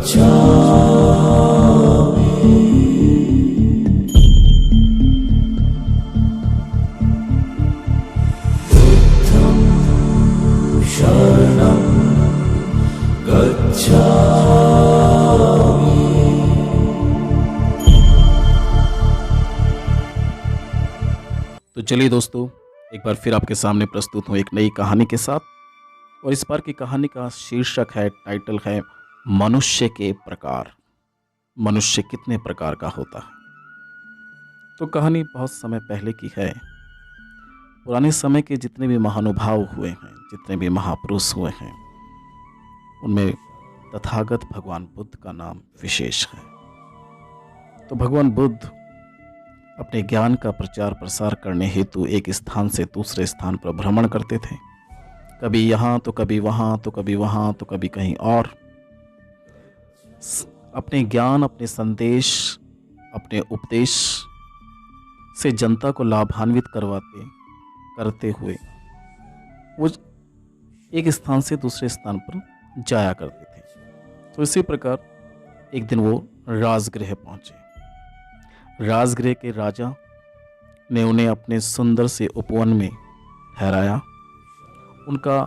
शरणं गच्छामि। तो चलिए दोस्तों, एक बार फिर आपके सामने प्रस्तुत हूँ एक नई कहानी के साथ। और इस बार की कहानी का शीर्षक है, टाइटल है मनुष्य के प्रकार। मनुष्य कितने प्रकार का होता है। तो कहानी बहुत समय पहले की है। पुराने समय के जितने भी महानुभाव हुए हैं, जितने भी महापुरुष हुए हैं, उनमें तथागत भगवान बुद्ध का नाम विशेष है। तो भगवान बुद्ध अपने ज्ञान का प्रचार प्रसार करने हेतु एक स्थान से दूसरे स्थान पर भ्रमण करते थे। कभी यहाँ तो कभी वहाँ, तो कभी वहाँ तो कभी कहीं और। अपने ज्ञान, अपने संदेश, अपने उपदेश से जनता को लाभान्वित करते हुए वो एक स्थान से दूसरे स्थान पर जाया करते थे। तो इसी प्रकार एक दिन वो राजगृह पहुंचे। राजगृह के राजा ने उन्हें अपने सुंदर से उपवन में ठहराया। उनका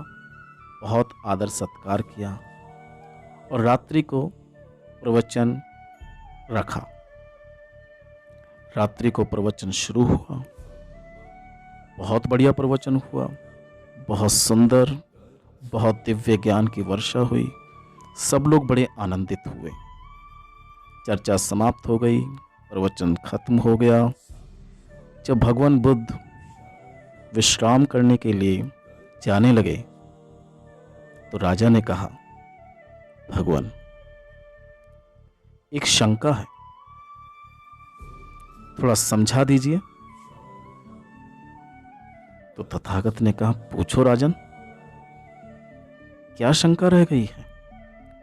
बहुत आदर सत्कार किया और रात्रि को प्रवचन रखा। रात्रि को प्रवचन शुरू हुआ। बहुत बढ़िया प्रवचन हुआ, बहुत सुंदर, बहुत दिव्य ज्ञान की वर्षा हुई। सब लोग बड़े आनंदित हुए। चर्चा समाप्त हो गई, प्रवचन खत्म हो गया। जब भगवान बुद्ध विश्राम करने के लिए जाने लगे तो राजा ने कहा, भगवान, एक शंका है, थोड़ा समझा दीजिए। तो तथागत ने कहा, पूछो राजन, क्या शंका रह गई है?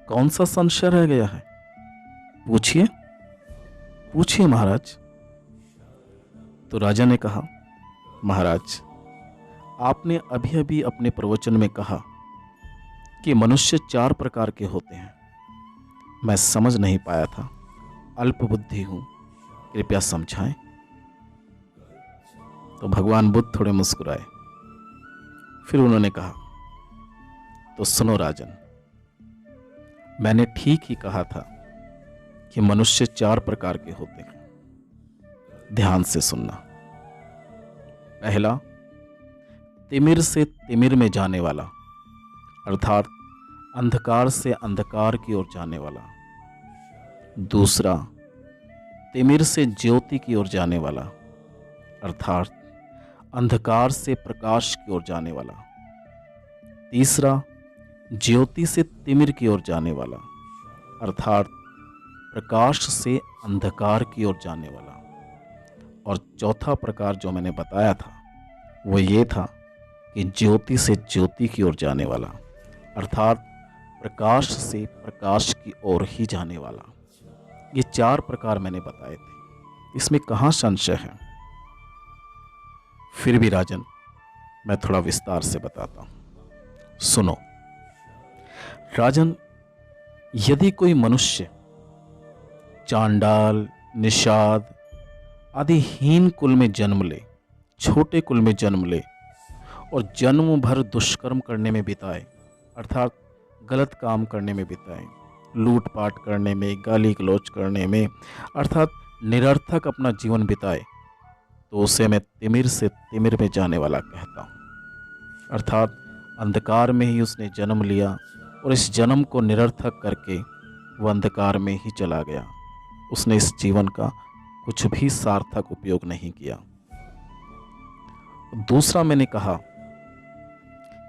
कौन सा संशय रह गया है? पूछिए, पूछिए महाराज। तो राजा ने कहा, महाराज, आपने अभी अभी अपने प्रवचन में कहा कि मनुष्य 4 प्रकार के होते हैं। मैं समझ नहीं पाया था, अल्प बुद्धि हूं, कृपया समझाएं। तो भगवान बुद्ध थोड़े मुस्कुराए। फिर उन्होंने कहा, तो सुनो राजन, मैंने ठीक ही कहा था कि मनुष्य 4 प्रकार के होते हैं। ध्यान से सुनना। पहला, तिमिर से तिमिर में जाने वाला, अर्थात अंधकार से अंधकार की ओर जाने वाला। दूसरा, तिमिर से ज्योति की ओर जाने वाला, अर्थात अंधकार से प्रकाश की ओर जाने वाला। तीसरा, ज्योति से तिमिर की ओर जाने वाला, अर्थात प्रकाश से अंधकार की ओर जाने वाला। और चौथा प्रकार जो मैंने बताया था वो ये था कि ज्योति से ज्योति की ओर जाने वाला, अर्थात प्रकाश से प्रकाश की ओर ही जाने वाला। ये 4 प्रकार मैंने बताए थे, इसमें कहाँ संशय है? फिर भी राजन, मैं थोड़ा विस्तार से बताता हूं, सुनो। राजन, यदि कोई मनुष्य चांडाल, निषाद आदि हीन कुल में जन्म ले, छोटे कुल में जन्म ले और जन्म भर दुष्कर्म करने में बिताए, अर्थात गलत काम करने में बिताए, लूटपाट करने में, गाली गलौज करने में, अर्थात निरर्थक अपना जीवन बिताए, तो उसे मैं तिमिर से तिमिर में जाने वाला कहता हूँ। अर्थात अंधकार में ही उसने जन्म लिया और इस जन्म को निरर्थक करके वह अंधकार में ही चला गया। उसने इस जीवन का कुछ भी सार्थक उपयोग नहीं किया। दूसरा मैंने कहा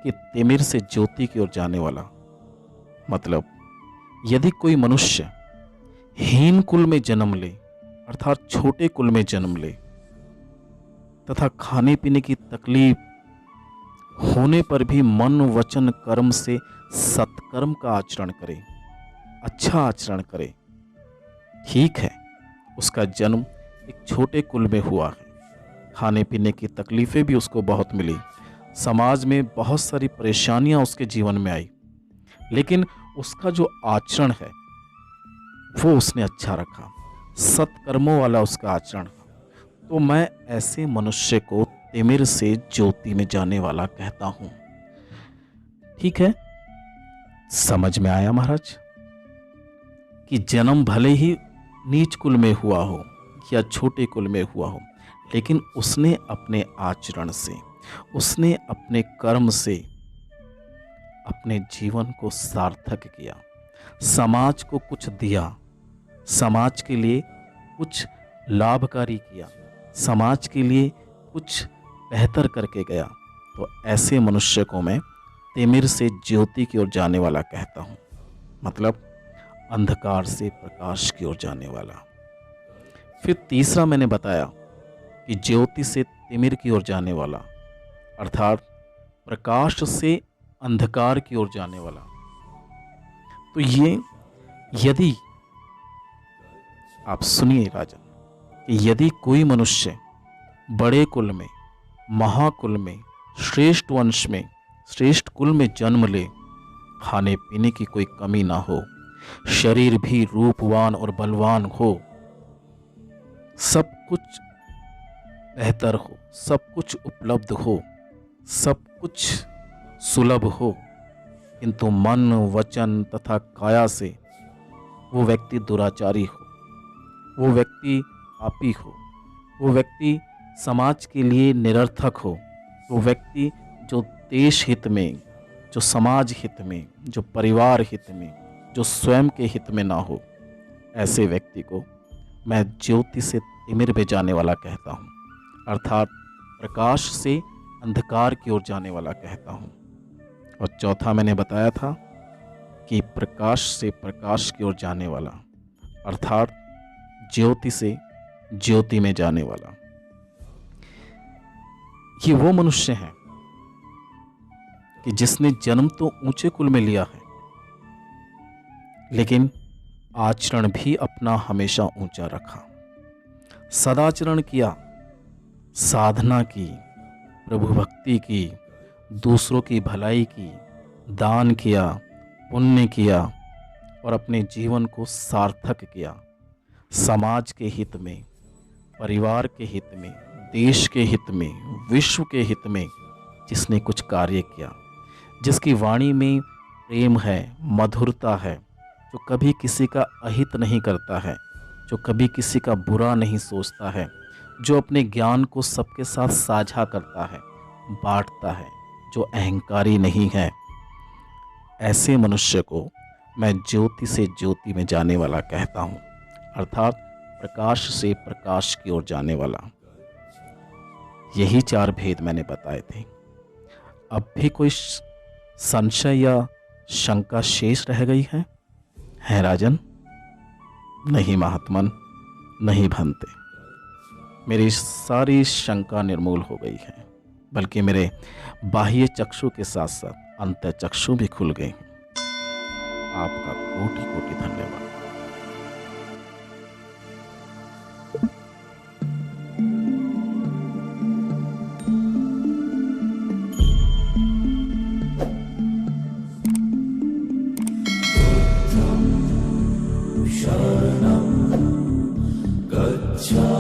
कि तिमिर से ज्योति की ओर जाने वाला, मतलब यदि कोई मनुष्य हीन कुल में जन्म ले, अर्थात छोटे कुल में जन्म ले तथा खाने पीने की तकलीफ होने पर भी मन वचन कर्म से सत्कर्म का आचरण करे, अच्छा आचरण करे, ठीक है, उसका जन्म एक छोटे कुल में हुआ है, खाने पीने की तकलीफें भी उसको बहुत मिली, समाज में बहुत सारी परेशानियां उसके जीवन में आई, लेकिन उसका जो आचरण है वो उसने अच्छा रखा, सत्कर्मों वाला उसका आचरण। तो मैं ऐसे मनुष्य को तिमिर से ज्योति में जाने वाला कहता हूं। ठीक है, समझ में आया महाराज कि जन्म भले ही नीच कुल में हुआ हो या छोटे कुल में हुआ हो, लेकिन उसने अपने आचरण से, उसने अपने कर्म से अपने जीवन को सार्थक किया, समाज को कुछ दिया, समाज के लिए कुछ लाभकारी किया, समाज के लिए कुछ बेहतर करके गया। तो ऐसे मनुष्य को मैं तिमिर से ज्योति की ओर जाने वाला कहता हूँ, मतलब अंधकार से प्रकाश की ओर जाने वाला। फिर तीसरा मैंने बताया कि ज्योति से तिमिर की ओर जाने वाला, अर्थात प्रकाश से अंधकार की ओर जाने वाला। तो ये, यदि आप सुनिए राजन, कि यदि कोई मनुष्य बड़े कुल में, महाकुल में, श्रेष्ठ वंश में, श्रेष्ठ कुल में जन्म ले, खाने पीने की कोई कमी ना हो, शरीर भी रूपवान और बलवान हो, सब कुछ बेहतर हो, सब कुछ उपलब्ध हो, सब कुछ सुलभ हो, किंतु मन, वचन तथा काया से वो व्यक्ति दुराचारी हो, वो व्यक्ति पापी हो, वो व्यक्ति समाज के लिए निरर्थक हो, वो व्यक्ति जो देश हित में, जो समाज हित में, जो परिवार हित में, जो स्वयं के हित में ना हो, ऐसे व्यक्ति को मैं ज्योति से तिमिर में जाने वाला कहता हूँ, अर्थात प्रकाश से अंधकार की ओर जाने वाला कहता हूँ। और चौथा मैंने बताया था कि प्रकाश से प्रकाश की ओर जाने वाला, अर्थात ज्योति से ज्योति में जाने वाला। ये वो मनुष्य है कि जिसने जन्म तो ऊंचे कुल में लिया है, लेकिन आचरण भी अपना हमेशा ऊंचा रखा, सदाचरण किया, साधना की, प्रभु भक्ति की, दूसरों की भलाई की, दान किया, पुण्य किया और अपने जीवन को सार्थक किया, समाज के हित में, परिवार के हित में, देश के हित में, विश्व के हित में जिसने कुछ कार्य किया, जिसकी वाणी में प्रेम है, मधुरता है, जो कभी किसी का अहित नहीं करता है, जो कभी किसी का बुरा नहीं सोचता है, जो अपने ज्ञान को सबके साथ साझा करता है, बांटता है, जो अहंकारी नहीं है, ऐसे मनुष्य को मैं ज्योति से ज्योति में जाने वाला कहता हूँ, अर्थात प्रकाश से प्रकाश की ओर जाने वाला। यही 4 भेद मैंने बताए थे। अब भी कोई संशय या शंका शेष रह गई है राजन? नहीं महात्मन, नहीं भंते, मेरी सारी शंका निर्मूल हो गई है, बल्कि मेरे बाह्य चक्षु के साथ साथ अंतः चक्षु भी खुल गए हैं। आपका कोटि कोटि धन्यवाद। शरणं गच्छ।